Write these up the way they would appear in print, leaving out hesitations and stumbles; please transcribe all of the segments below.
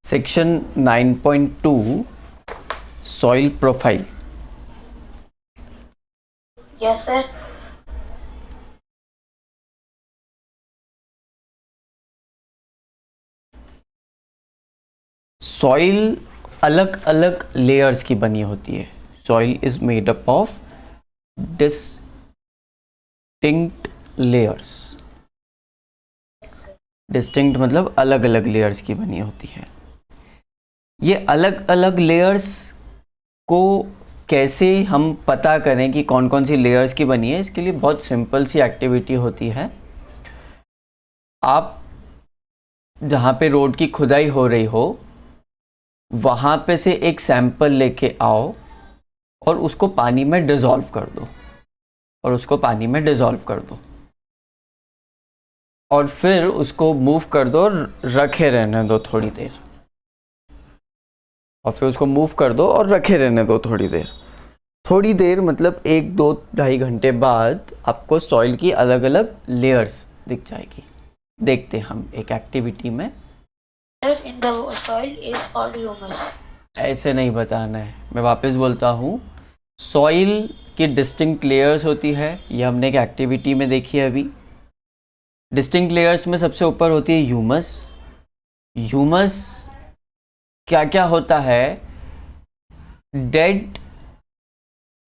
Section 9.2 soil profile. Yes sir. Soil अलग अलग layers की बनी होती है। Soil is made up of distinct layers. Distinct मतलब अलग अलग लेयर्स की बनी होती है। ये अलग अलग लेयर्स को कैसे हम पता करें कि कौन कौन सी लेयर्स की बनी है, इसके लिए बहुत सिंपल सी एक्टिविटी होती है। आप जहाँ पे रोड की खुदाई हो रही हो वहाँ पे से एक सैंपल लेके आओ और उसको पानी में डिज़ोल्व कर दो और फिर उसको मूव कर दो और रखे रहने दो थोड़ी देर। थोड़ी देर मतलब 1-2-2.5 घंटे बाद आपको सॉइल की अलग अलग लेयर्स दिख जाएगी। देखते हम एक एक्टिविटी में। In the soil is called humus. ऐसे नहीं बताना है, मैं वापस बोलता हूँ। सॉइल की डिस्टिंक्ट लेयर्स होती है, ये हमने एक एक्टिविटी में देखी है अभी। डिस्टिंक्ट लेयर्स में सबसे ऊपर होती है ह्यूमस। ह्यूमस क्या क्या होता है? Dead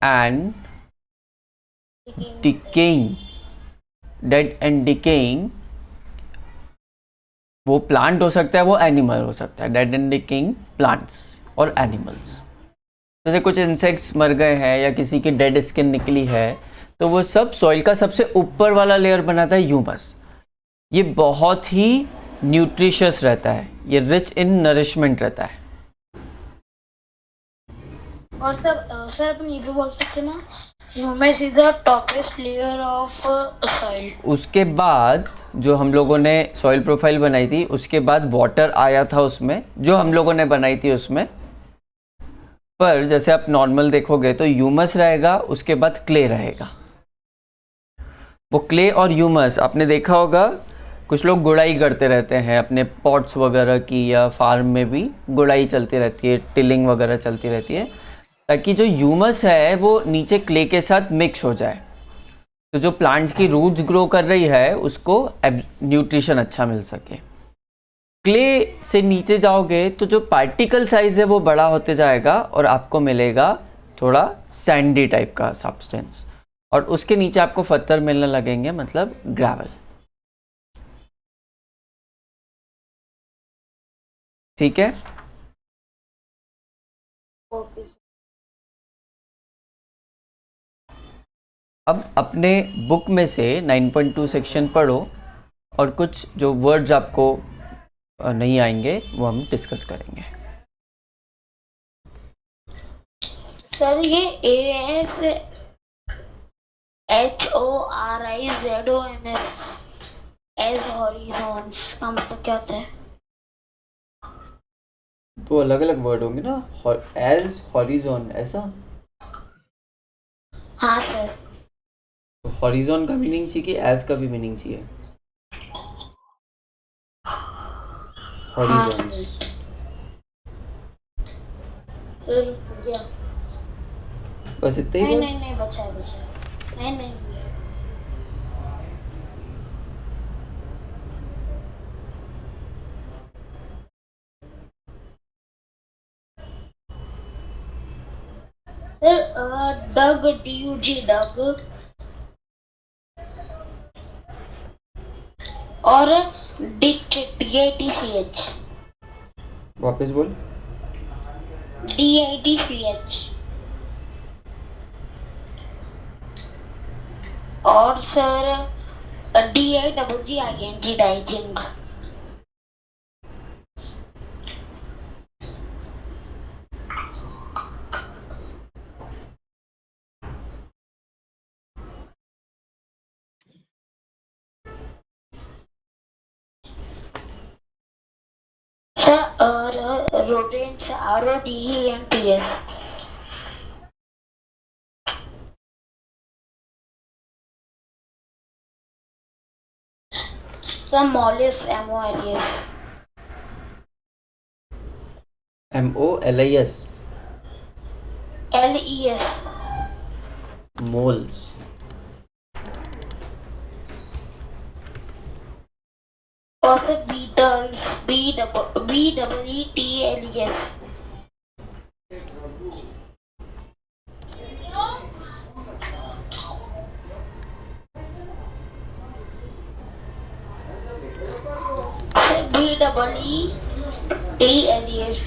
and decaying. Dead and decaying वो प्लांट हो सकता है, वो एनिमल हो सकता है। डेड एंड डिकेइंग प्लांट्स और एनिमल्स। जैसे कुछ इंसेक्ट्स मर गए हैं या किसी की डेड स्किन निकली है तो वो सब सॉइल का सबसे ऊपर वाला लेयर बनाता है ह्यूमस। ये बहुत ही न्यूट्रिशियस रहता है, ये रिच इन नरिशमेंट रहता है। और सर अपन ये भी बोल सकते हैं ना, humus is the toppest layer of soil. उसके बाद जो हम लोगों ने सॉइल प्रोफाइल बनाई थी उसके बाद वाटर आया था उसमें, जो हम लोगों ने बनाई थी उसमें। पर जैसे आप नॉर्मल देखोगे तो ह्यूमस रहेगा, उसके बाद क्ले रहेगा। वो क्ले और ह्यूमस आपने देखा होगा, कुछ लोग गुड़ाई करते रहते हैं अपने पॉट्स वगैरह की, या फार्म में भी गुड़ाई चलती रहती है, टिलिंग वगैरह चलती रहती है, ताकि जो ह्यूमस है वो नीचे क्ले के साथ मिक्स हो जाए, तो जो प्लांट्स की रूट्स ग्रो कर रही है उसको न्यूट्रिशन अच्छा मिल सके। क्ले से नीचे जाओगे तो जो पार्टिकल साइज है वो बड़ा होते जाएगा और आपको मिलेगा थोड़ा सैंडी टाइप का सब्सटेंस, और उसके नीचे आपको पत्थर मिलने लगेंगे, मतलब ग्रेवल। ठीक है। ओके। अब अपने बुक में से 9.2 सेक्शन पढ़ो और कुछ जो वर्ड्स आपको नहीं आएंगे वो हम डिस्कस करेंगे। सर ये ASHORIZONS एज हॉरिजॉन्स का मतलब क्या होता है? तो अलग अलग वर्ड होंगे ना, एज हॉरिजॉन ऐसा। हाँ सर। तो हॉरिजॉन का मीनिंग चाहिए कि एज का भी मीनिंग चाहिए? हाँ हॉरिजॉन्स। सर हो गया। बस इतना ही नहीं वर्ड्स। नहीं नहीं, बचा है बचा है। नहीं नहीं। सर डग DUG डग और DITCH वापस बोल। DITCH और sir DIGGING digging. Sir rodents RODENTS। Sir mollusks MOLUS। MOLIS LES. moles. और फिर beetles, BEETLES. BEETLES.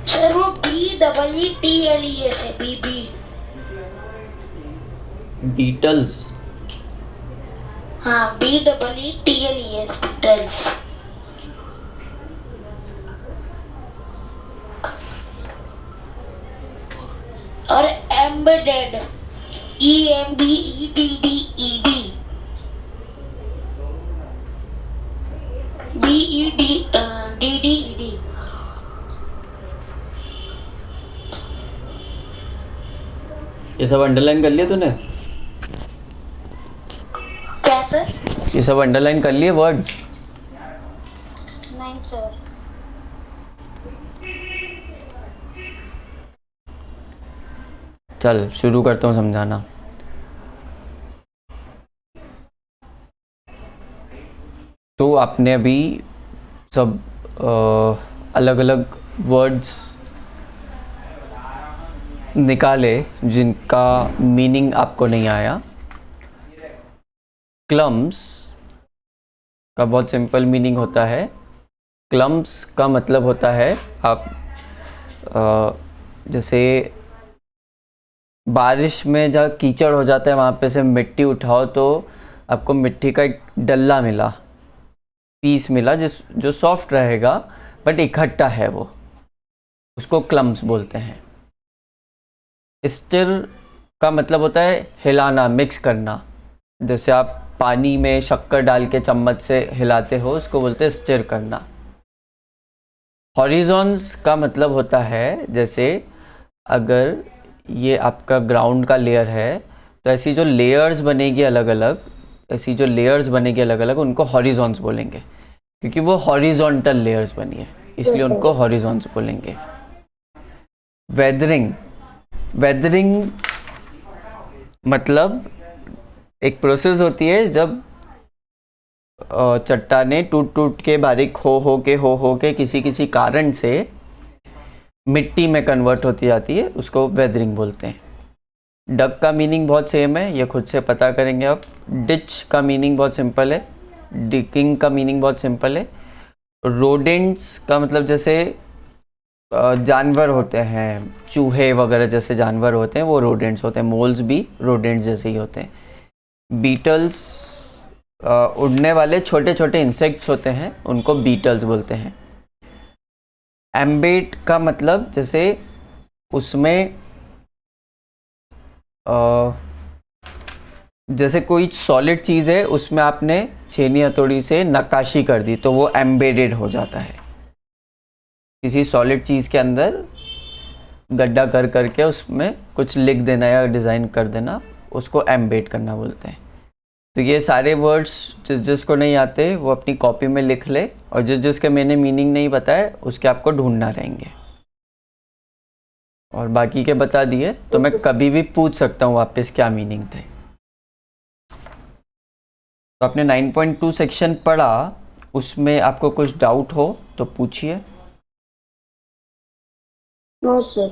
सर वो BEETLES है, BB. Beetles. हाँ, BEETLES, beetles. और embedded, EMBEDDED. DDED. ये सब अंडरलाइन कर लिए तूने? क्या सर? ये सब अंडरलाइन कर लिए वर्ड्स? नहीं सर. चल शुरू करता हूँ समझाना. तो आपने अभी सब अलग अलग वर्ड्स निकाले जिनका मीनिंग आपको नहीं आया. क्लम्स का बहुत सिंपल मीनिंग होता है. क्लम्स का मतलब होता है आप जैसे बारिश में जहाँ कीचड़ हो जाता है वहाँ पे से मिट्टी उठाओ तो आपको मिट्टी का एक डल्ला मिला, पीस मिला जो सॉफ्ट रहेगा बट इकट्ठा है, वो उसको क्लम्स बोलते हैं. स्टिर का मतलब होता है हिलाना, मिक्स करना. जैसे आप पानी में शक्कर डाल के चम्मच से हिलाते हो, उसको बोलते हैं स्टिर करना. हॉरिजॉन्स का मतलब होता है जैसे अगर ये आपका ग्राउंड का लेयर है तो ऐसी जो लेयर्स बनेगी अलग अलग, उनको हॉरिजॉन्स बोलेंगे क्योंकि वो हॉरिजॉन्टल लेयर्स बनी है, इसलिए Yes, sir. उनको हॉरिजॉन्स बोलेंगे. वेदरिंग मतलब एक प्रोसेस होती है जब चट्टानें टूट टूट के बारीक हो के किसी कारण से मिट्टी में कन्वर्ट होती जाती है, उसको वेदरिंग बोलते हैं. डक का मीनिंग बहुत सेम है, ये खुद से पता करेंगे आप. डिच का मीनिंग बहुत सिंपल है. डिकिंग का मीनिंग बहुत सिंपल है. रोडेंट्स का मतलब जैसे जानवर होते हैं, चूहे वगैरह जैसे जानवर होते हैं वो रोडेंट्स होते हैं. मोल्स भी रोडेंट्स जैसे ही होते हैं. बीटल्स उड़ने वाले छोटे छोटे इंसेक्ट्स होते हैं, उनको बीटल्स बोलते हैं. एम्बेड का मतलब जैसे उसमें जैसे कोई सॉलिड चीज़ है उसमें आपने छेनी हथौड़ी से नक्काशी कर दी तो वो एम्बेडेड हो जाता है. किसी सॉलिड चीज़ के अंदर गड्ढा कर करके उसमें कुछ लिख देना या डिज़ाइन कर देना, उसको एम्बेड करना बोलते हैं. तो ये सारे वर्ड्स जिसको नहीं आते वो अपनी कॉपी में लिख ले, और जिसके मैंने मीनिंग नहीं बताए उसके आपको ढूंढना रहेंगे. और बाकी के बता दिए तो मैं कभी भी पूछ सकता हूँ वापस क्या मीनिंग थे. तो आपने 9.2 सेक्शन पढ़ा, उसमें आपको कुछ डाउट हो तो पूछिए. No sir.